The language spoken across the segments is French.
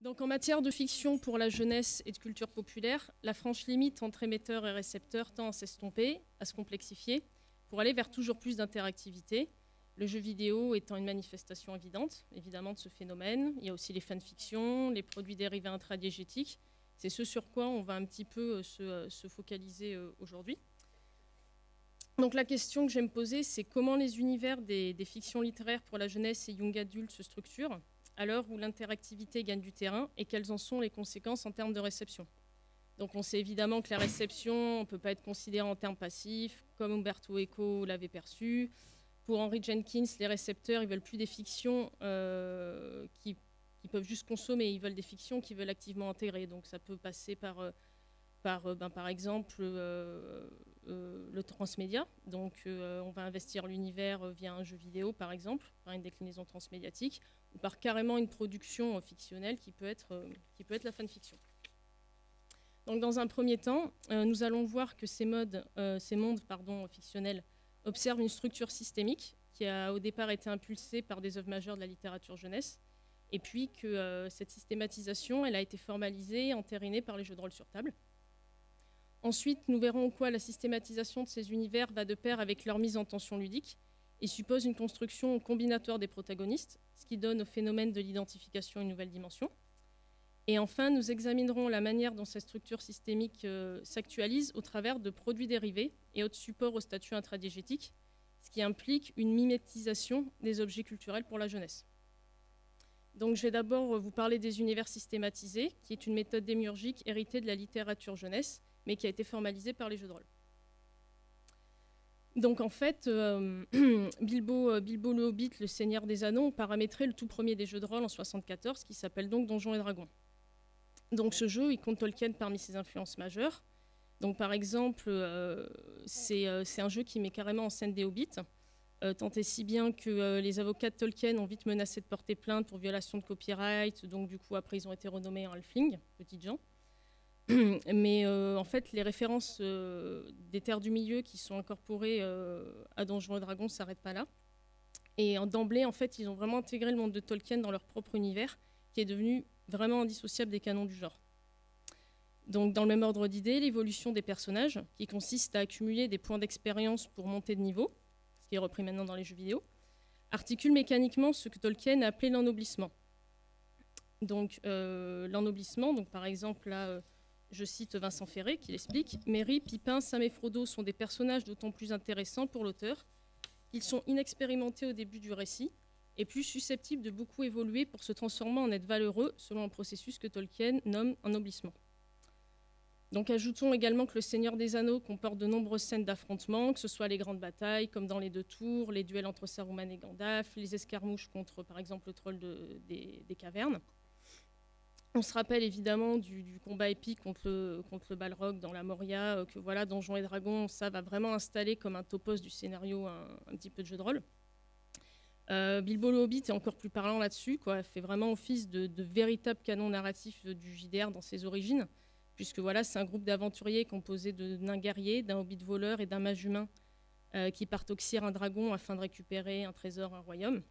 Donc en matière de fiction pour la jeunesse et de culture populaire, la franche limite entre émetteurs et récepteurs tend à s'estomper, à se complexifier, pour aller vers toujours plus d'interactivité. Le jeu vidéo étant une manifestation évidente, évidemment, de ce phénomène. Il y a aussi les fanfictions, les produits dérivés intradiégétiques. C'est ce sur quoi on va un petit peu se focaliser aujourd'hui. Donc la question que je vais me poser, c'est comment les univers des fictions littéraires pour la jeunesse et young adulte se structurent à l'heure où l'interactivité gagne du terrain et quelles en sont les conséquences en termes de réception. Donc on sait évidemment que la réception ne peut pas être considérée en termes passifs, comme Umberto Eco l'avait perçu. Pour Henry Jenkins, les récepteurs, ils veulent plus des fictions qui peuvent juste consommer, ils veulent des fictions qu'ils veulent activement intégrer. Donc ça peut passer par exemple le transmédia. Donc on va investir l'univers via un jeu vidéo par exemple, par une déclinaison transmédiatique, ou par carrément une production fictionnelle qui peut être la fanfiction. Donc dans un premier temps, nous allons voir que ces mondes fictionnels observent une structure systémique qui a au départ été impulsée par des œuvres majeures de la littérature jeunesse, et puis que cette systématisation elle a été formalisée, entérinée par les jeux de rôle sur table. Ensuite, nous verrons en quoi la systématisation de ces univers va de pair avec leur mise en tension ludique et suppose une construction combinatoire des protagonistes, ce qui donne au phénomène de l'identification une nouvelle dimension. Et enfin, nous examinerons la manière dont cette structure systémique s'actualise au travers de produits dérivés et autres supports au statut intradiégétique, ce qui implique une mimétisation des objets culturels pour la jeunesse. Donc, je vais d'abord vous parler des univers systématisés, qui est une méthode démiurgique héritée de la littérature jeunesse, mais qui a été formalisée par les jeux de rôle. Donc en fait, Bilbo le Hobbit, le Seigneur des Anneaux, ont paramétré le tout premier des jeux de rôle en 1974, qui s'appelle donc Donjons et Dragons. Donc ce jeu, il compte Tolkien parmi ses influences majeures. Donc par exemple, c'est un jeu qui met carrément en scène des hobbits, tant et si bien que les avocats de Tolkien ont vite menacé de porter plainte pour violation de copyright, donc du coup après ils ont été renommés en halfling, petites gens. Mais en fait, les références des terres du milieu qui sont incorporées à Donjons et Dragons ne s'arrêtent pas là. Et d'emblée, en fait, ils ont vraiment intégré le monde de Tolkien dans leur propre univers, qui est devenu vraiment indissociable des canons du genre. Donc, dans le même ordre d'idées, l'évolution des personnages, qui consiste à accumuler des points d'expérience pour monter de niveau, ce qui est repris maintenant dans les jeux vidéo, articule mécaniquement ce que Tolkien a appelé l'ennoblissement. Donc, l'ennoblissement, donc par exemple là. Je cite Vincent Ferré qui l'explique. Merry, Pipin, Sam et Frodo sont des personnages d'autant plus intéressants pour l'auteur qu'ils sont inexpérimentés au début du récit et plus susceptibles de beaucoup évoluer pour se transformer en être valeureux selon un processus que Tolkien nomme ennoblissement. Donc ajoutons également que le Seigneur des Anneaux comporte de nombreuses scènes d'affrontement, que ce soit les grandes batailles comme dans les Deux Tours, les duels entre Saruman et Gandalf, les escarmouches contre par exemple le troll des cavernes. On se rappelle évidemment du combat épique contre le Balrog dans la Moria, que voilà, Donjons et Dragons, ça va vraiment installer comme un topos du scénario un petit peu de jeu de rôle. Bilbo le Hobbit est encore plus parlant là-dessus, quoi, fait vraiment office de véritable canon narratif du JDR dans ses origines, puisque voilà, c'est un groupe d'aventuriers composé de nains guerriers, d'un hobbit voleur et d'un mage humain qui partent oxyre un dragon afin de récupérer un trésor, un royaume.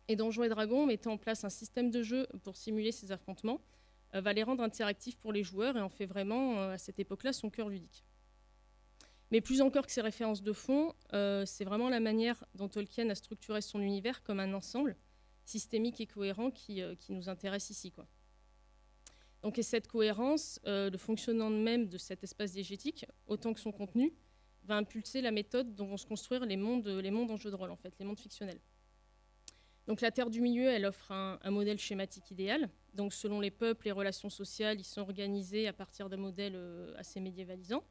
Et Donjons et Dragons, mettant en place un système de jeu pour simuler ces affrontements, va les rendre interactifs pour les joueurs et en fait vraiment, à cette époque-là, son cœur ludique. Mais plus encore que ces références de fond, c'est vraiment la manière dont Tolkien a structuré son univers comme un ensemble systémique et cohérent qui nous intéresse ici, quoi. Donc, et cette cohérence, le fonctionnement même de cet espace diégétique, autant que son contenu, va impulser la méthode dont vont se construire les mondes en jeu de rôle, en fait, les mondes fictionnels. Donc la Terre du Milieu, elle offre un modèle schématique idéal. Donc selon les peuples, les relations sociales, ils sont organisés à partir d'un modèle assez médiévalisant.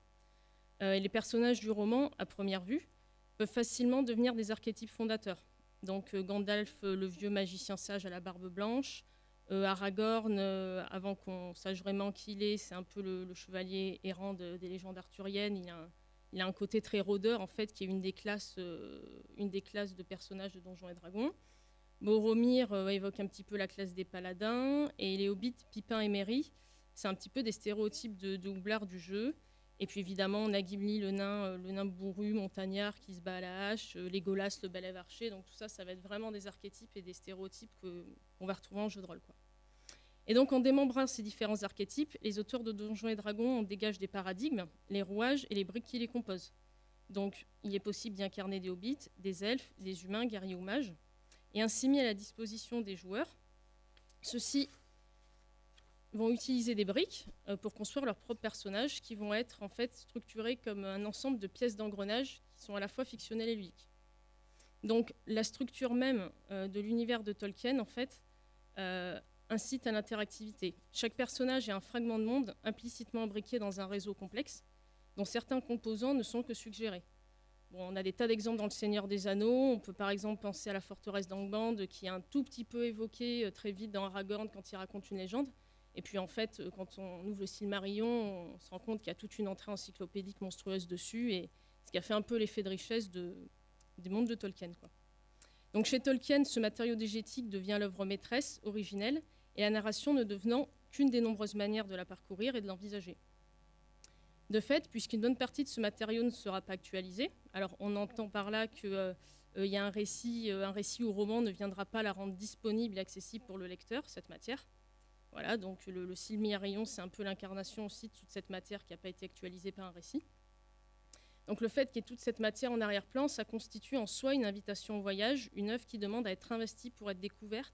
Et les personnages du roman, à première vue, peuvent facilement devenir des archétypes fondateurs. Donc Gandalf, le vieux magicien sage à la barbe blanche, Aragorn, avant qu'on sache vraiment qui il est, c'est un peu le chevalier errant des légendes arthuriennes. Il a un côté très rôdeur, en fait, qui est une des classes de personnages de Donjons et Dragons. Boromir évoque un petit peu la classe des paladins, et les hobbits, Pipin et Merry, c'est un petit peu des stéréotypes de houblards du jeu. Et puis évidemment, on a Gimli, le nain bourru, montagnard qui se bat à la hache, Legolas, le balève archer. Donc tout ça, ça va être vraiment des archétypes et des stéréotypes qu'on va retrouver en jeu de rôle, quoi. Et donc, en démembrant ces différents archétypes, les auteurs de Donjons et Dragons en dégagent des paradigmes, les rouages et les briques qui les composent. Donc, il est possible d'y incarner des hobbits, des elfes, des humains, guerriers ou mages, et ainsi mis à la disposition des joueurs. Ceux-ci vont utiliser des briques pour construire leurs propres personnages qui vont être en fait structurés comme un ensemble de pièces d'engrenage qui sont à la fois fictionnelles et ludiques. Donc, la structure même de l'univers de Tolkien, en fait, incite à l'interactivité. Chaque personnage est un fragment de monde implicitement imbriqué dans un réseau complexe, dont certains composants ne sont que suggérés. Bon, on a des tas d'exemples dans Le Seigneur des Anneaux. On peut par exemple penser à la forteresse d'Angband, qui est un tout petit peu évoquée très vite dans Aragorn quand il raconte une légende. Et puis en fait, quand on ouvre le Silmarillion, on se rend compte qu'il y a toute une entrée encyclopédique monstrueuse dessus, et ce qui a fait un peu l'effet de richesse du monde de Tolkien, quoi. Donc chez Tolkien, ce matériau diégétique devient l'œuvre maîtresse, originelle, et la narration ne devenant qu'une des nombreuses manières de la parcourir et de l'envisager. De fait, puisqu'une bonne partie de ce matériau ne sera pas actualisée, alors on entend par là qu'il y a un récit ou roman ne viendra pas la rendre disponible et accessible pour le lecteur, cette matière. Voilà, donc le Silmarillion, c'est un peu l'incarnation aussi de toute cette matière qui n'a pas été actualisée par un récit. Donc le fait qu'il y ait toute cette matière en arrière-plan, ça constitue en soi une invitation au voyage, une œuvre qui demande à être investie pour être découverte,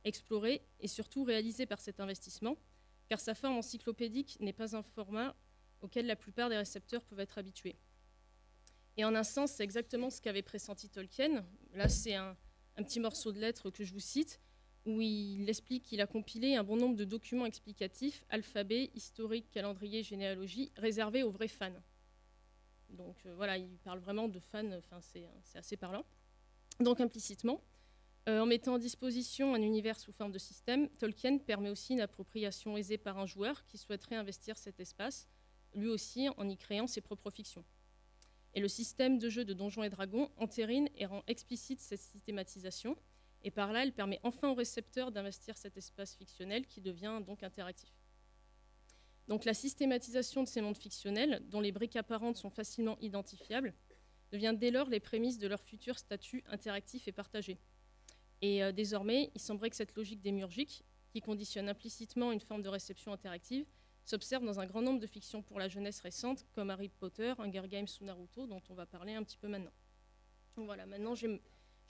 explorée et surtout réalisée par cet investissement, car sa forme encyclopédique n'est pas un format auquel la plupart des récepteurs peuvent être habitués. Et en un sens, c'est exactement ce qu'avait pressenti Tolkien. Là, c'est un petit morceau de lettre que je vous cite, où il explique qu'il a compilé un bon nombre de documents explicatifs, alphabet, historique, calendrier, généalogie, réservés aux vrais fans. Donc voilà, il parle vraiment de fans, c'est assez parlant. Donc implicitement, en mettant à disposition un univers sous forme de système, Tolkien permet aussi une appropriation aisée par un joueur qui souhaiterait investir cet espace, lui aussi en y créant ses propres fictions. Et le système de jeu de Donjons et Dragons entérine et rend explicite cette systématisation, et par là, elle permet enfin au récepteur d'investir cet espace fictionnel qui devient donc interactif. Donc la systématisation de ces mondes fictionnels, dont les briques apparentes sont facilement identifiables, devient dès lors les prémices de leur futur statut interactif et partagé. Et désormais, il semblerait que cette logique démiurgique, qui conditionne implicitement une forme de réception interactive, s'observe dans un grand nombre de fictions pour la jeunesse récente, comme Harry Potter, Hunger Games ou Naruto, dont on va parler un petit peu maintenant. Donc voilà, maintenant je vais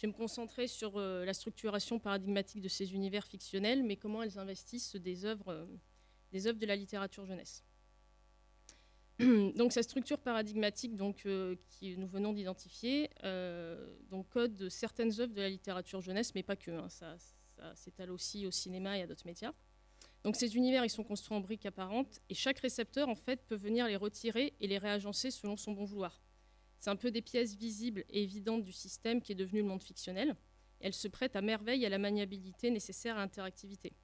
me concentrer sur la structuration paradigmatique de ces univers fictionnels, mais comment elles investissent des œuvres de la littérature jeunesse. Donc, cette structure paradigmatique que nous venons d'identifier code certaines œuvres de la littérature jeunesse, mais pas que. Ça s'étale aussi au cinéma et à d'autres médias. Donc, ces univers, ils sont construits en briques apparentes, et chaque récepteur, en fait, peut venir les retirer et les réagencer selon son bon vouloir. C'est un peu des pièces visibles et évidentes du système qui est devenu le monde fictionnel, et elles se prêtent à merveille à la maniabilité nécessaire à l'interactivité.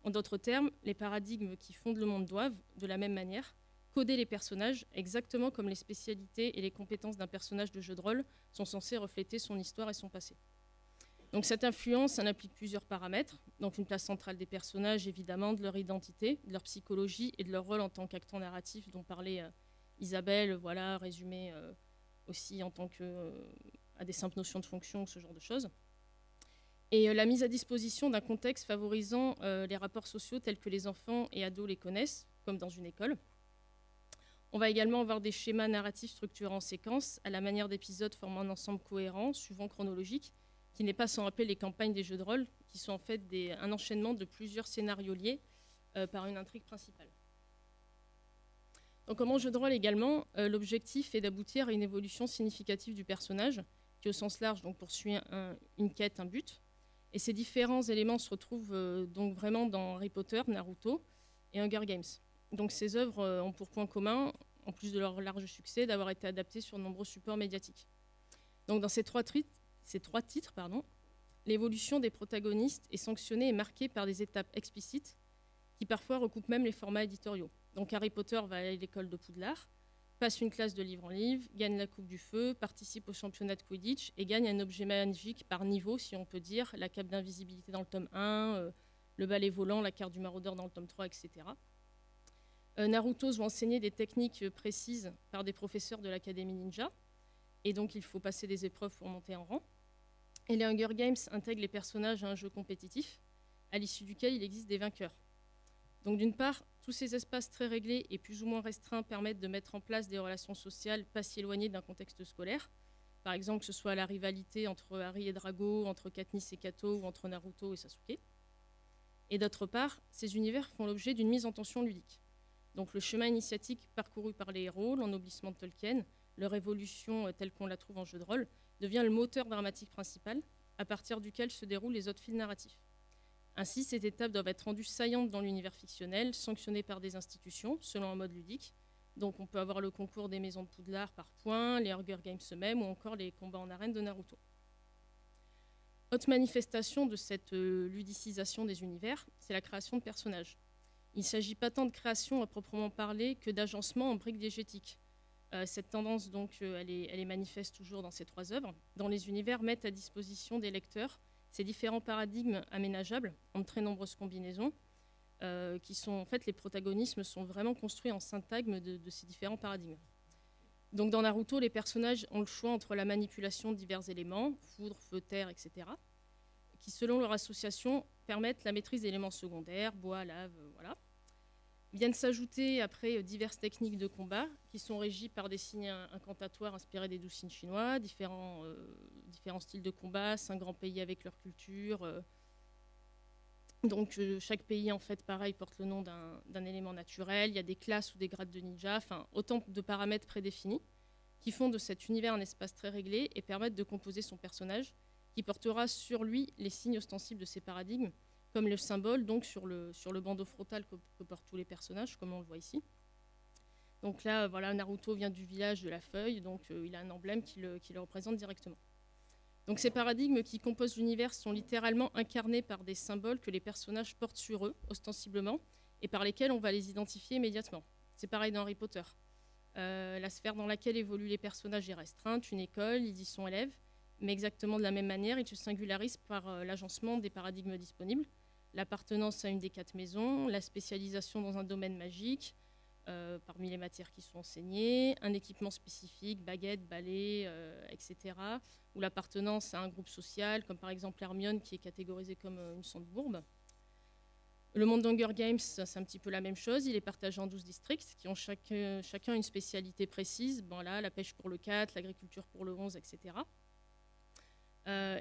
En d'autres termes, les paradigmes qui fondent le monde doivent, de la même manière, coder les personnages exactement comme les spécialités et les compétences d'un personnage de jeu de rôle sont censés refléter son histoire et son passé. Donc cette influence, elle implique plusieurs paramètres. Donc une place centrale des personnages, évidemment, de leur identité, de leur psychologie et de leur rôle en tant qu'acteur narratif dont parlait Isabelle, voilà, résumé aussi en tant à des simples notions de fonction, ce genre de choses. Et la mise à disposition d'un contexte favorisant les rapports sociaux tels que les enfants et ados les connaissent, comme dans une école. On va également avoir des schémas narratifs structurés en séquences, à la manière d'épisodes formant un ensemble cohérent, souvent chronologique, qui n'est pas sans rappeler les campagnes des jeux de rôle, qui sont en fait un enchaînement de plusieurs scénarios liés par une intrigue principale. Donc, en jeu de rôle également, l'objectif est d'aboutir à une évolution significative du personnage, qui au sens large donc, poursuit une quête, un but. Et ces différents éléments se retrouvent donc vraiment dans Harry Potter, Naruto et Hunger Games. Donc ces œuvres ont pour point commun, en plus de leur large succès, d'avoir été adaptées sur de nombreux supports médiatiques. Donc dans ces trois titres, l'évolution des protagonistes est sanctionnée et marquée par des étapes explicites qui parfois recoupent même les formats éditoriaux. Donc Harry Potter va aller à l'école de Poudlard, passe une classe de livre en livre, gagne la Coupe du Feu, participe au championnat de Quidditch et gagne un objet magique par niveau, si on peut dire, la cape d'invisibilité dans le tome 1, le balai volant, la carte du maraudeur dans le tome 3, etc. Naruto se voit enseigner des techniques précises par des professeurs de l'Académie Ninja, et donc il faut passer des épreuves pour monter en rang. Et les Hunger Games intègrent les personnages à un jeu compétitif, à l'issue duquel il existe des vainqueurs. Donc d'une part, tous ces espaces très réglés et plus ou moins restreints permettent de mettre en place des relations sociales pas si éloignées d'un contexte scolaire. Par exemple, que ce soit la rivalité entre Harry et Drago, entre Katniss et Kato ou entre Naruto et Sasuke. Et d'autre part, ces univers font l'objet d'une mise en tension ludique. Donc le chemin initiatique parcouru par les héros, l'ennoblissement de Tolkien, leur évolution telle qu'on la trouve en jeu de rôle, devient le moteur dramatique principal, à partir duquel se déroulent les autres fils narratifs. Ainsi, ces étapes doivent être rendues saillantes dans l'univers fictionnel, sanctionnées par des institutions, selon un mode ludique. Donc on peut avoir le concours des maisons de Poudlard par points, les Hunger Games eux-mêmes, ou encore les combats en arène de Naruto. Autre manifestation de cette ludicisation des univers, c'est la création de personnages. Il ne s'agit pas tant de création à proprement parler que d'agencement en briques diégétiques. Cette tendance, donc, elle est manifeste toujours dans ces 3 œuvres, dont les univers mettent à disposition des lecteurs ces différents paradigmes aménageables en de très nombreuses combinaisons, qui sont, en fait, les protagonismes sont vraiment construits en syntagme de ces différents paradigmes. Donc dans Naruto, les personnages ont le choix entre la manipulation de divers éléments, foudre, feu, terre, etc., qui, selon leur association, permettent la maîtrise d'éléments secondaires, bois, lave, voilà. Viennent s'ajouter après diverses techniques de combat qui sont régies par des signes incantatoires inspirés des 12 signes chinois, différents styles de combat, 5 grands pays avec leur culture. Donc chaque pays, en fait, pareil, porte le nom d'un élément naturel. Il y a des classes ou des grades de ninja, enfin autant de paramètres prédéfinis qui font de cet univers un espace très réglé et permettent de composer son personnage qui portera sur lui les signes ostensibles de ces paradigmes, comme le symbole donc sur le bandeau frontal que portent tous les personnages, comme on le voit ici. Donc là, voilà, Naruto vient du village de la feuille, donc il a un emblème qui le représente directement. Donc ces paradigmes qui composent l'univers sont littéralement incarnés par des symboles que les personnages portent sur eux, ostensiblement, et par lesquels on va les identifier immédiatement. C'est pareil dans Harry Potter. La sphère dans laquelle évoluent les personnages est restreinte, une école, ils y sont élèves, mais exactement de la même manière, ils se singularisent par l'agencement des paradigmes disponibles, l'appartenance à une des 4 maisons, la spécialisation dans un domaine magique, parmi les matières qui sont enseignées, un équipement spécifique, baguette, balai, etc., ou l'appartenance à un groupe social, comme par exemple Hermione, qui est catégorisée comme une Sandbourbe. Le monde d'Hunger Games, c'est un petit peu la même chose. Il est partagé en 12 districts qui ont chacun une spécialité précise. Bon, là, la pêche pour le 4, l'agriculture pour le 11, etc.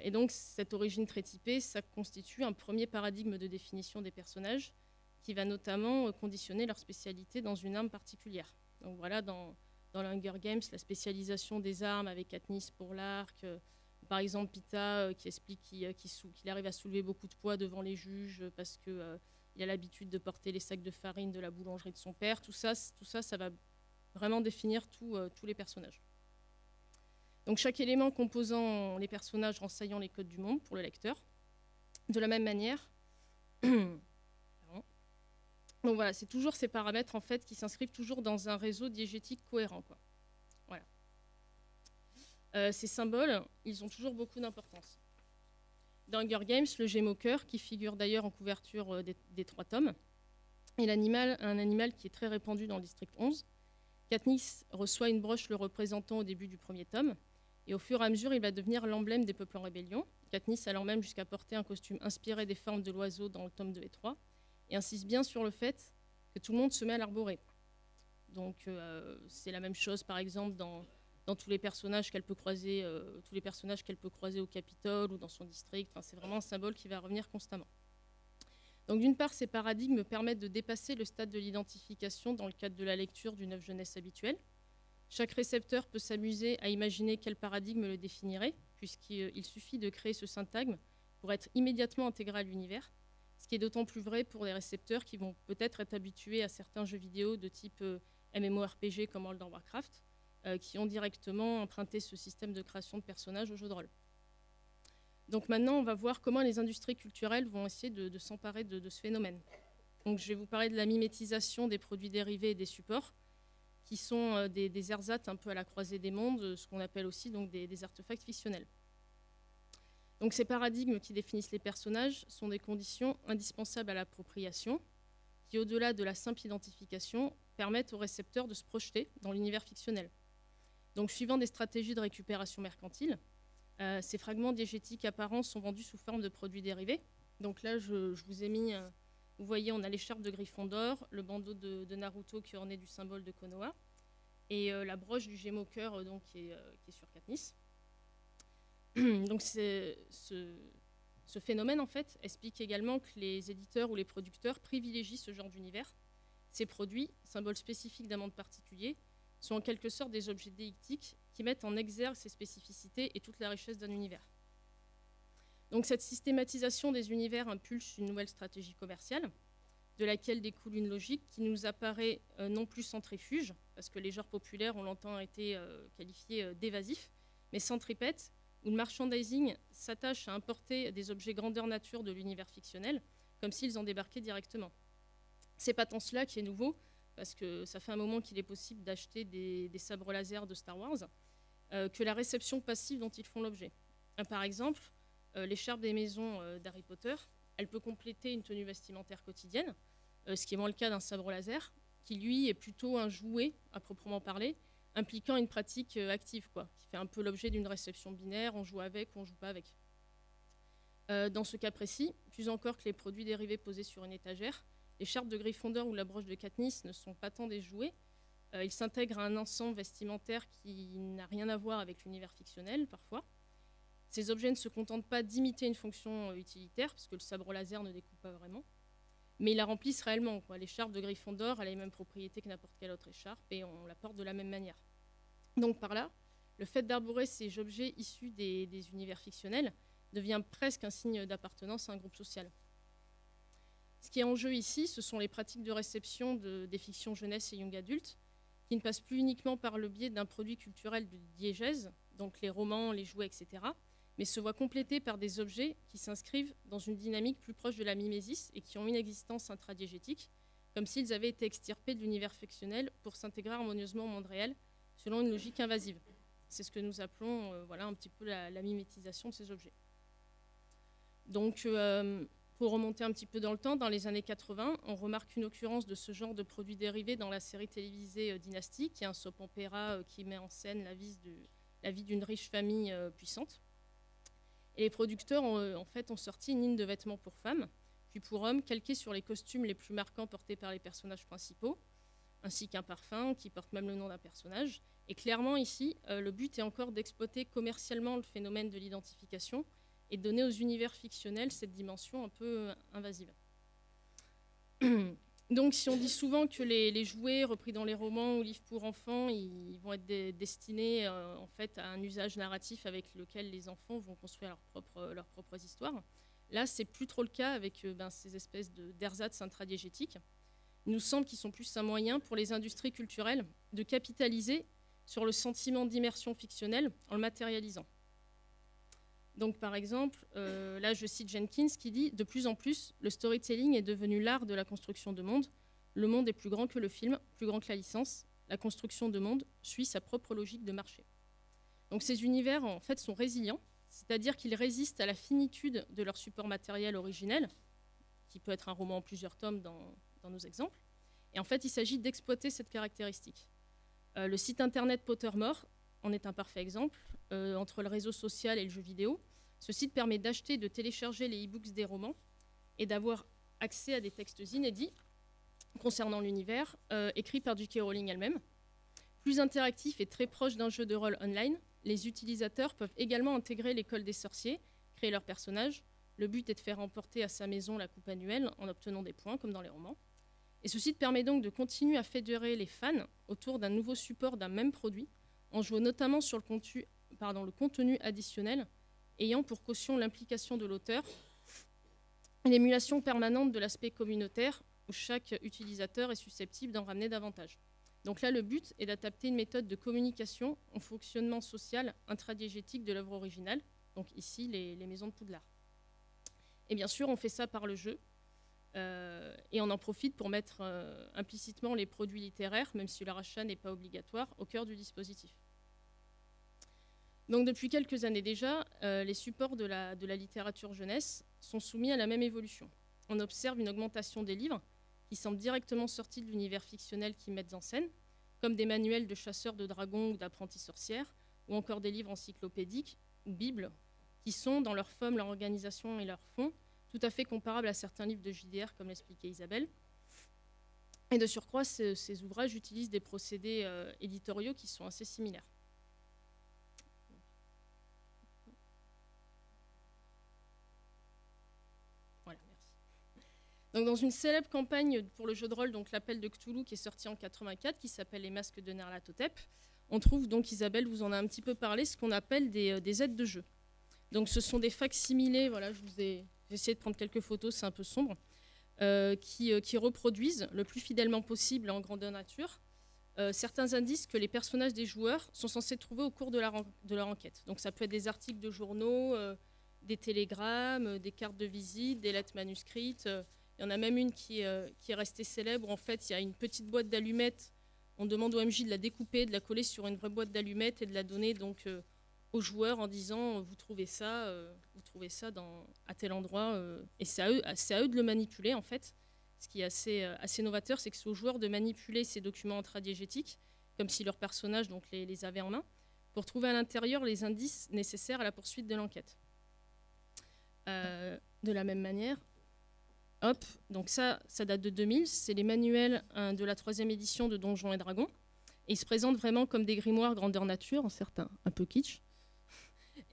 Et donc, cette origine très typée, ça constitue un premier paradigme de définition des personnages qui va notamment conditionner leur spécialité dans une arme particulière. Donc voilà, dans le Hunger Games, la spécialisation des armes avec Katniss pour l'arc, par exemple Pita qui explique qu'il arrive à soulever beaucoup de poids devant les juges parce qu'il a l'habitude de porter les sacs de farine de la boulangerie de son père. Tout ça, ça va vraiment définir tous les personnages. Donc chaque élément composant les personnages renseignant les codes du monde pour le lecteur. De la même manière, donc voilà, c'est toujours ces paramètres en fait qui s'inscrivent toujours dans un réseau diégétique cohérent, quoi. Voilà. Ces symboles, ils ont toujours beaucoup d'importance. Dans Hunger Games, le Gémeaux-cœur, qui figure d'ailleurs en couverture des 3 tomes, est un animal qui est très répandu dans le district 11. Katniss reçoit une broche le représentant au début du 1er tome, et au fur et à mesure, il va devenir l'emblème des peuples en rébellion. Katniss allant même jusqu'à porter un costume inspiré des formes de l'oiseau dans le tome 2 et 3, et insiste bien sur le fait que tout le monde se met à l'arborer. Donc c'est la même chose, par exemple, dans tous les personnages qu'elle peut croiser, au Capitole ou dans son district. Enfin, c'est vraiment un symbole qui va revenir constamment. Donc d'une part, ces paradigmes permettent de dépasser le stade de l'identification dans le cadre de la lecture d'une œuvre jeunesse habituelle. Chaque récepteur peut s'amuser à imaginer quel paradigme le définirait, puisqu'il suffit de créer ce syntagme pour être immédiatement intégré à l'univers, ce qui est d'autant plus vrai pour les récepteurs qui vont peut-être être habitués à certains jeux vidéo de type MMORPG comme World of Warcraft, qui ont directement emprunté ce système de création de personnages au jeu de rôle. Donc maintenant, on va voir comment les industries culturelles vont essayer de s'emparer de ce phénomène. Donc, je vais vous parler de la mimétisation des produits dérivés et des supports, qui sont des ersatz un peu à la croisée des mondes, ce qu'on appelle aussi donc, des artefacts fictionnels. Donc, ces paradigmes qui définissent les personnages sont des conditions indispensables à l'appropriation, qui, au-delà de la simple identification, permettent aux récepteurs de se projeter dans l'univers fictionnel. Donc, suivant des stratégies de récupération mercantile, ces fragments diégétiques apparents sont vendus sous forme de produits dérivés. Donc là, je vous ai mis Vous voyez, on a l'écharpe de Gryffondor, le bandeau de Naruto qui est orné du symbole de Konoha, et la broche du Gémeaux cœur donc, qui est sur Katniss. Donc ce phénomène, en fait, explique également que les éditeurs ou les producteurs privilégient ce genre d'univers. Ces produits, symboles spécifiques d'un monde particulier, sont en quelque sorte des objets déictiques qui mettent en exergue ces spécificités et toute la richesse d'un univers. Donc cette systématisation des univers impulse une nouvelle stratégie commerciale, de laquelle découle une logique qui nous apparaît non plus centrifuge, parce que les genres populaires ont longtemps été qualifiés d'évasifs, mais centripète, où le merchandising s'attache à importer des objets grandeur nature de l'univers fictionnel, comme s'ils en débarquaient directement. C'est pas tant cela qui est nouveau, parce que ça fait un moment qu'il est possible d'acheter des sabres laser de Star Wars, que la réception passive dont ils font l'objet. Par exemple, l'écharpe des maisons d'Harry Potter, elle peut compléter une tenue vestimentaire quotidienne, ce qui est moins le cas d'un sabre laser, qui lui est plutôt un jouet à proprement parler, impliquant une pratique active, quoi, qui fait un peu l'objet d'une réception binaire, on joue avec ou on joue pas avec. Dans ce cas précis, plus encore que les produits dérivés posés sur une étagère, l'écharpe de Gryffondor ou la broche de Katniss ne sont pas tant des jouets, ils s'intègrent à un ensemble vestimentaire qui n'a rien à voir avec l'univers fictionnel, parfois. Ces objets ne se contentent pas d'imiter une fonction utilitaire, parce que le sabre laser ne découpe pas vraiment, mais ils la remplissent réellement, quoi. L'écharpe de Gryffondor, elle a les mêmes propriétés que n'importe quelle autre écharpe, et on la porte de la même manière. Donc par là, le fait d'arborer ces objets issus des univers fictionnels devient presque un signe d'appartenance à un groupe social. Ce qui est en jeu ici, ce sont les pratiques de réception des fictions jeunesse et young adultes, qui ne passent plus uniquement par le biais d'un produit culturel de diégèse, donc les romans, les jouets, etc., mais se voient complétés par des objets qui s'inscrivent dans une dynamique plus proche de la mimésis et qui ont une existence intradiégétique, comme s'ils avaient été extirpés de l'univers fictionnel pour s'intégrer harmonieusement au monde réel, selon une logique invasive. C'est ce que nous appelons voilà, un petit peu la mimétisation de ces objets. Donc, pour remonter un petit peu dans le temps, dans les années 80, on remarque une occurrence de ce genre de produits dérivés dans la série télévisée Dynasty, qui est un soap opéra qui met en scène la vie d'une riche famille puissante. Et les producteurs en fait, ont sorti une ligne de vêtements pour femmes, puis pour hommes, calqués sur les costumes les plus marquants portés par les personnages principaux, ainsi qu'un parfum qui porte même le nom d'un personnage. Et clairement, ici, le but est encore d'exploiter commercialement le phénomène de l'identification et de donner aux univers fictionnels cette dimension un peu invasive. Donc, si on dit souvent que les jouets repris dans les romans ou livres pour enfants, ils vont être destinés en fait, à un usage narratif avec lequel les enfants vont construire leurs propres histoires, là, c'est plus trop le cas avec ces espèces d'ersatz intradiégétiques. Il nous semble qu'ils sont plus un moyen pour les industries culturelles de capitaliser sur le sentiment d'immersion fictionnelle en le matérialisant. Donc, par exemple, là, je cite Jenkins qui dit « De plus en plus, le storytelling est devenu l'art de la construction de monde. Le monde est plus grand que le film, plus grand que la licence. La construction de monde suit sa propre logique de marché. » Donc, ces univers, en fait, sont résilients, c'est-à-dire qu'ils résistent à la finitude de leur support matériel originel, qui peut être un roman en plusieurs tomes dans nos exemples. Et en fait, il s'agit d'exploiter cette caractéristique. Le site internet Pottermore en est un parfait exemple. Entre le réseau social et le jeu vidéo, ce site permet d'acheter et de télécharger les e-books des romans et d'avoir accès à des textes inédits concernant l'univers, écrits par J.K. Rowling elle-même. Plus interactif et très proche d'un jeu de rôle online, les utilisateurs peuvent également intégrer l'école des sorciers, créer leurs personnages. Le but est de faire remporter à sa maison la coupe annuelle en obtenant des points, comme dans les romans. Et ce site permet donc de continuer à fédérer les fans autour d'un nouveau support d'un même produit, en jouant notamment sur le contenu additionnel, ayant pour caution l'implication de l'auteur et l'émulation permanente de l'aspect communautaire, où chaque utilisateur est susceptible d'en ramener davantage. Donc là, le but est d'adapter une méthode de communication au fonctionnement social intradiégétique de l'œuvre originale, donc ici, les maisons de Poudlard. Et bien sûr, on fait ça par le jeu, et on en profite pour mettre implicitement les produits littéraires, même si leur achat n'est pas obligatoire, au cœur du dispositif. Donc depuis quelques années déjà, les supports de la littérature jeunesse sont soumis à la même évolution. On observe une augmentation des livres qui semblent directement sortis de l'univers fictionnel qu'ils mettent en scène, comme des manuels de chasseurs de dragons ou d'apprentis sorcières, ou encore des livres encyclopédiques ou bibles, qui sont, dans leur forme, leur organisation et leur fond, tout à fait comparable à certains livres de JDR, comme l'expliquait Isabelle. Et de surcroît, ces ouvrages utilisent des procédés éditoriaux qui sont assez similaires. Voilà, merci. Donc, dans une célèbre campagne pour le jeu de rôle, donc l'Appel de Cthulhu, qui est sorti en 84, qui s'appelle Les Masques de Nyarlathotep, on trouve donc, Isabelle vous en a un petit peu parlé, ce qu'on appelle des aides de jeu. Donc, ce sont des facsimilés, voilà, j'ai essayé de prendre quelques photos, c'est un peu sombre, qui reproduisent le plus fidèlement possible en grandeur nature certains indices que les personnages des joueurs sont censés trouver au cours de leur enquête. Donc ça peut être des articles de journaux, des télégrammes, des cartes de visite, des lettres manuscrites. Il y en a même une qui est restée célèbre. En fait, il y a une petite boîte d'allumettes. On demande au MJ de la découper, de la coller sur une vraie boîte d'allumettes et de la donner donc aux joueurs en disant vous trouvez ça à tel endroit. Et c'est à eux de le manipuler en fait. Ce qui est assez novateur, c'est que c'est aux joueurs de manipuler ces documents intradiégétiques, comme si leurs personnages donc, les avaient en main, pour trouver à l'intérieur les indices nécessaires à la poursuite de l'enquête. De la même manière, hop, donc ça date de 2000, c'est les manuels de la 3e édition de Donjons et Dragons, et ils se présentent vraiment comme des grimoires grandeur nature, en certains un peu kitsch,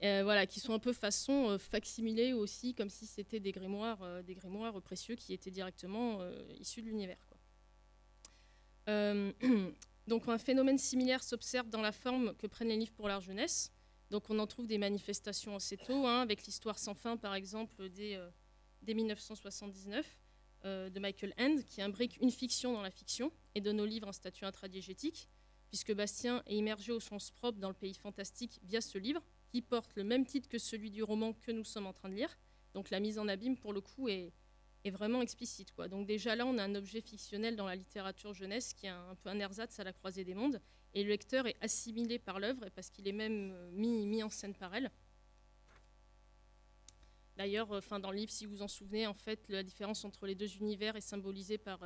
voilà, qui sont un peu façon facsimilés aussi, comme si c'était des grimoires précieux qui étaient directement issus de l'univers. Donc un phénomène similaire s'observe dans la forme que prennent les livres pour leur jeunesse. Donc on en trouve des manifestations assez tôt, avec l'Histoire sans fin par exemple dès 1979 de Michael Hand, qui imbrique une fiction dans la fiction et donne au livre un statut intradiégétique, puisque Bastien est immergé au sens propre dans le pays fantastique via ce livre, qui porte le même titre que celui du roman que nous sommes en train de lire. Donc la mise en abîme, pour le coup, est vraiment explicite, quoi. Donc déjà là, on a un objet fictionnel dans la littérature jeunesse qui est un peu un ersatz à la croisée des mondes, et le lecteur est assimilé par l'œuvre parce qu'il est même mis en scène par elle. D'ailleurs, dans le livre, si vous vous en souvenez, en fait, la différence entre les deux univers est symbolisée par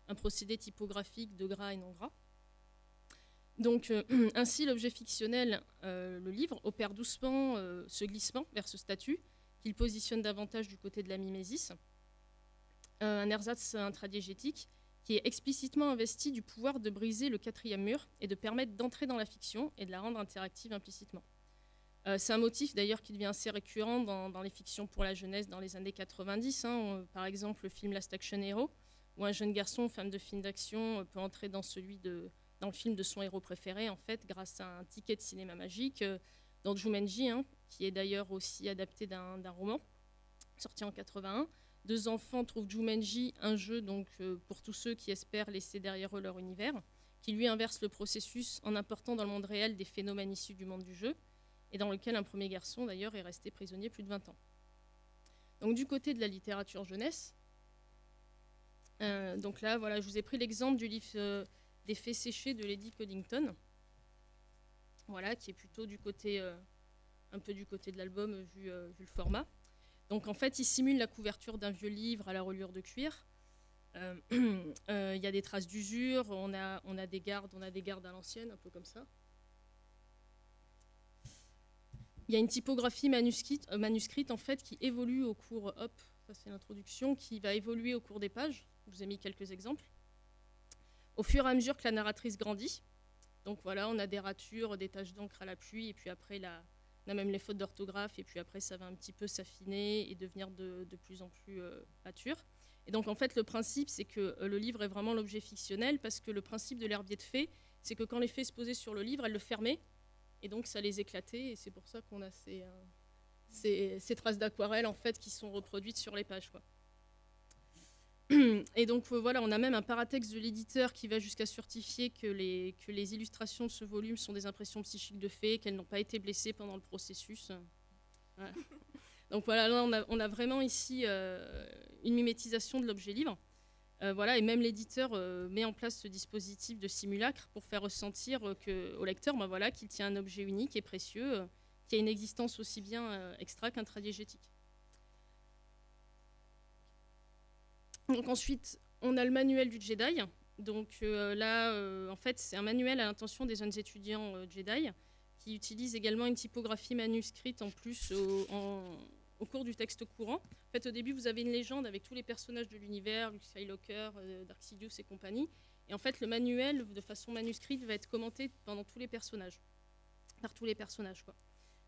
un procédé typographique de gras et non gras. Donc, ainsi, l'objet fictionnel, le livre, opère doucement ce glissement vers ce statut, qu'il positionne davantage du côté de la mimésis, un ersatz intradiégétique qui est explicitement investi du pouvoir de briser le 4e mur et de permettre d'entrer dans la fiction et de la rendre interactive implicitement. C'est un motif d'ailleurs qui devient assez récurrent dans les fictions pour la jeunesse dans les années 90, par exemple le film Last Action Hero, où un jeune garçon, fan de films d'action, peut entrer dans le film de son héros préféré, en fait, grâce à un ticket de cinéma magique, dans Jumanji, qui est d'ailleurs aussi adapté d'un roman, sorti en 81. 2 enfants trouvent Jumanji un jeu donc, pour tous ceux qui espèrent laisser derrière eux leur univers, qui lui inverse le processus en important dans le monde réel des phénomènes issus du monde du jeu, et dans lequel un premier garçon, d'ailleurs, est resté prisonnier plus de 20 ans. Donc, du côté de la littérature jeunesse, donc là, voilà, je vous ai pris l'exemple du livre des Fées séchées de Lady Coddington, voilà, qui est plutôt du côté, un peu du côté de l'album vu le format. Donc, en fait, il simule la couverture d'un vieux livre à la reliure de cuir. Il y a des traces d'usure, on a des gardes à l'ancienne, un peu comme ça. Il y a une typographie manuscrite en fait, qui évolue au cours, ça c'est l'introduction, qui va évoluer au cours des pages. Je vous ai mis quelques exemples. Au fur et à mesure que la narratrice grandit, donc voilà, on a des ratures, des taches d'encre à la pluie, et puis après, on a même les fautes d'orthographe, et puis après, ça va un petit peu s'affiner et devenir de plus en plus mature. Et donc, en fait, le principe, c'est que le livre est vraiment l'objet fictionnel, parce que le principe de l'herbier de fées, c'est que quand les fées se posaient sur le livre, elles le fermaient, et donc ça les éclatait, et c'est pour ça qu'on a ces traces d'aquarelle en fait, qui sont reproduites sur les pages, quoi. Et donc voilà, on a même un paratexte de l'éditeur qui va jusqu'à certifier que les illustrations de ce volume sont des impressions psychiques de fées, qu'elles n'ont pas été blessées pendant le processus. Voilà. Donc voilà, là on a vraiment ici une mimétisation de l'objet livre. Voilà, et même l'éditeur met en place ce dispositif de simulacre pour faire ressentir au lecteur voilà, qu'il tient un objet unique et précieux, qui a une existence aussi bien extra qu'intradiégétique. Donc ensuite, on a le manuel du Jedi. Donc là, en fait, c'est un manuel à l'intention des jeunes étudiants Jedi qui utilise également une typographie manuscrite en plus au cours du texte courant. En fait, au début, vous avez une légende avec tous les personnages de l'univers, Luke Skywalker, Dark Sidious et compagnie. Et en fait, le manuel, de façon manuscrite, va être commenté pendant tous les personnages, par tous les personnages, quoi.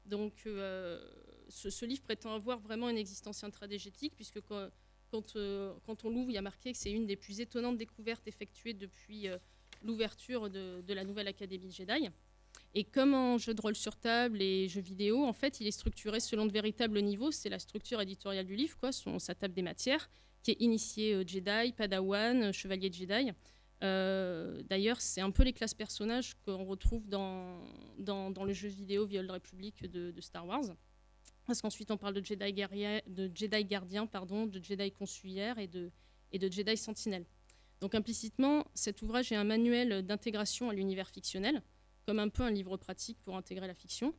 Donc, ce livre prétend avoir vraiment une existence intradiégétique, puisque quand on l'ouvre, il y a marqué que c'est une des plus étonnantes découvertes effectuées depuis l'ouverture de la nouvelle Académie Jedi. Et comme en jeu de rôle sur table et jeux vidéo, en fait, il est structuré selon de véritables niveaux. C'est la structure éditoriale du livre, quoi, sa table des matières, qui est initié Jedi, Padawan, Chevalier Jedi. D'ailleurs, c'est un peu les classes personnages qu'on retrouve dans le jeu vidéo Viol de République de Star Wars. Parce qu'ensuite, on parle de Jedi Gardien, de Jedi Consulière et de Jedi Sentinelle. Donc implicitement, cet ouvrage est un manuel d'intégration à l'univers fictionnel, comme un peu un livre pratique pour intégrer la fiction.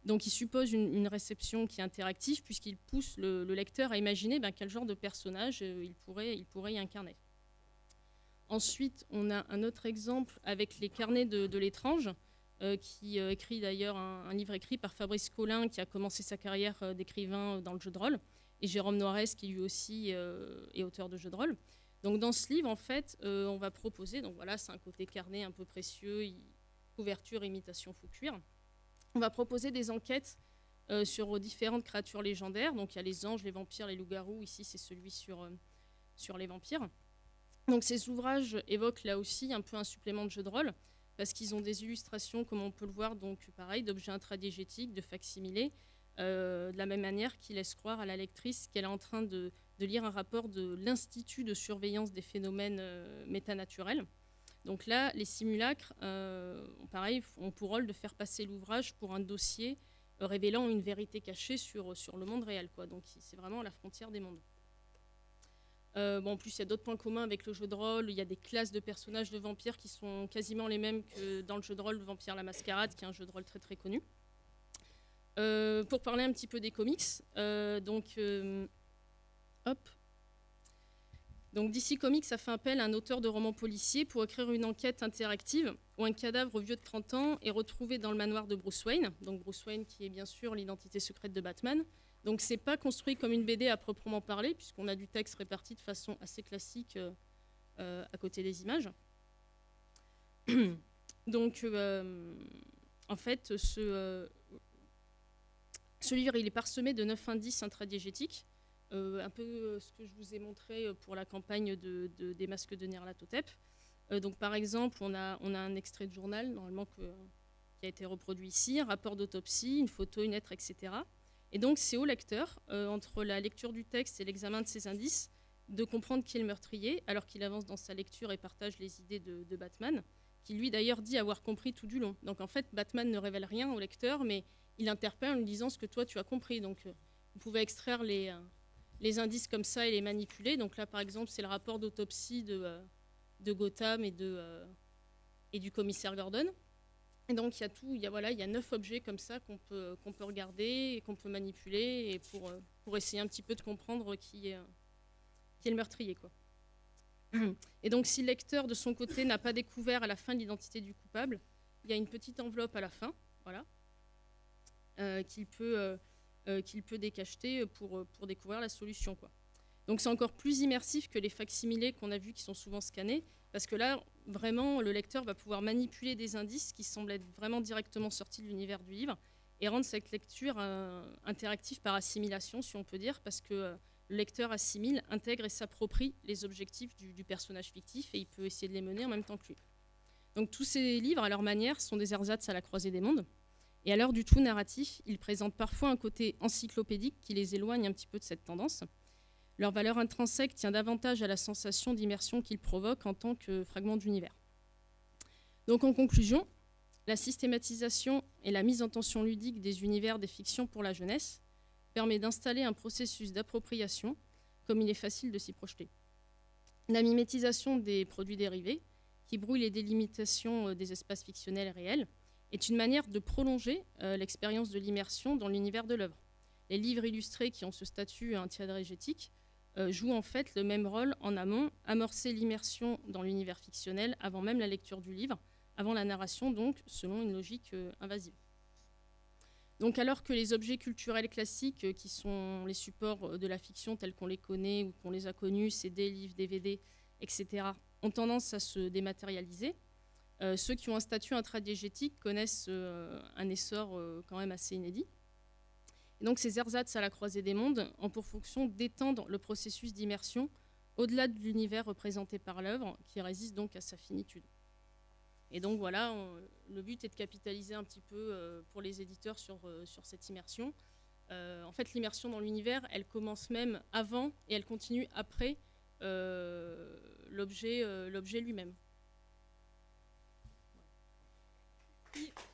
Donc il suppose une réception qui est interactive, puisqu'il pousse le lecteur à imaginer quel genre de personnage il pourrait y incarner. Ensuite, on a un autre exemple avec les carnets de l'étrange, qui écrit d'ailleurs un livre écrit par Fabrice Collin, qui a commencé sa carrière d'écrivain dans le jeu de rôle, et Jérôme Noirès, qui lui aussi est auteur de jeux de rôle. Donc dans ce livre, en fait, on va proposer, donc voilà, c'est un côté carnet un peu précieux, couverture, imitation, faux cuir. On va proposer des enquêtes sur différentes créatures légendaires. Donc il y a les anges, les vampires, les loups-garous. Ici, c'est celui sur les vampires. Donc ces ouvrages évoquent là aussi un peu un supplément de jeu de rôle, parce qu'ils ont des illustrations, comme on peut le voir, donc pareil, d'objets intradiégétiques, de facsimilés, de la même manière qui laisse croire à la lectrice qu'elle est en train de lire un rapport de l'Institut de surveillance des phénomènes métanaturels. Donc là, les simulacres, pareil, ont pour rôle de faire passer l'ouvrage pour un dossier révélant une vérité cachée sur le monde réel, quoi. Donc c'est vraiment la frontière des mondes. En plus, il y a d'autres points communs avec le jeu de rôle. Il y a des classes de personnages de vampires qui sont quasiment les mêmes que dans le jeu de rôle de Vampire la Mascarade, qui est un jeu de rôle très très connu. Pour parler un petit peu des comics, Donc DC Comics a fait appel à un auteur de romans policiers pour écrire une enquête interactive où un cadavre vieux de 30 ans est retrouvé dans le manoir de Bruce Wayne. Donc Bruce Wayne qui est bien sûr l'identité secrète de Batman. Donc c'est pas construit comme une BD à proprement parler, puisqu'on a du texte réparti de façon assez classique à côté des images. Donc en fait, ce livre il est parsemé de 9 indices intradiégétiques. Un peu ce que je vous ai montré pour la campagne des masques de Nyarlathotep. Donc par exemple, on a un extrait de journal, normalement qui a été reproduit ici, un rapport d'autopsie, une photo, une lettre, etc. Et donc c'est au lecteur, entre la lecture du texte et l'examen de ces indices, de comprendre qui est le meurtrier, alors qu'il avance dans sa lecture et partage les idées de Batman, qui lui d'ailleurs dit avoir compris tout du long. Donc en fait, Batman ne révèle rien au lecteur, mais il interpelle en lui disant ce que toi tu as compris. Donc vous pouvez extraire les indices comme ça et les manipuler. Donc là, par exemple, c'est le rapport d'autopsie de Gotham et du commissaire Gordon. Et donc, il y a 9 objets comme ça qu'on peut regarder et qu'on peut manipuler et pour essayer un petit peu de comprendre qui est le meurtrier, quoi. Et donc, si le lecteur, de son côté, n'a pas découvert à la fin l'identité du coupable, il y a une petite enveloppe à la fin, voilà, qu'il peut décacheter pour découvrir la solution, quoi. Donc c'est encore plus immersif que les facsimilés qu'on a vus qui sont souvent scannés, parce que là, vraiment, le lecteur va pouvoir manipuler des indices qui semblent être vraiment directement sortis de l'univers du livre et rendre cette lecture interactive par assimilation, si on peut dire, parce que le lecteur assimile, intègre et s'approprie les objectifs du personnage fictif et il peut essayer de les mener en même temps que lui. Donc tous ces livres, à leur manière, sont des ersatz à la croisée des mondes. Et à l'heure du tout narratif, ils présentent parfois un côté encyclopédique qui les éloigne un petit peu de cette tendance. Leur valeur intrinsèque tient davantage à la sensation d'immersion qu'ils provoquent en tant que fragment d'univers. Donc en conclusion, la systématisation et la mise en tension ludique des univers des fictions pour la jeunesse permet d'installer un processus d'appropriation, comme il est facile de s'y projeter. La mimétisation des produits dérivés, qui brouille les délimitations des espaces fictionnels réels, est une manière de prolonger l'expérience de l'immersion dans l'univers de l'œuvre. Les livres illustrés qui ont ce statut anti-adrégétique jouent en fait le même rôle en amont, amorcer l'immersion dans l'univers fictionnel avant même la lecture du livre, avant la narration donc, selon une logique invasive. Donc alors que les objets culturels classiques, qui sont les supports de la fiction tels qu'on les connaît ou qu'on les a connus, CD, livres, DVD, etc., ont tendance à se dématérialiser, ceux qui ont un statut intradiégétique connaissent un essor quand même assez inédit. Et donc ces ersatz à la croisée des mondes ont pour fonction d'étendre le processus d'immersion au-delà de l'univers représenté par l'œuvre, qui résiste donc à sa finitude. Et donc voilà, le but est de capitaliser un petit peu pour les éditeurs sur cette immersion. En fait, l'immersion dans l'univers, elle commence même avant et elle continue après l'objet lui-même. Voilà.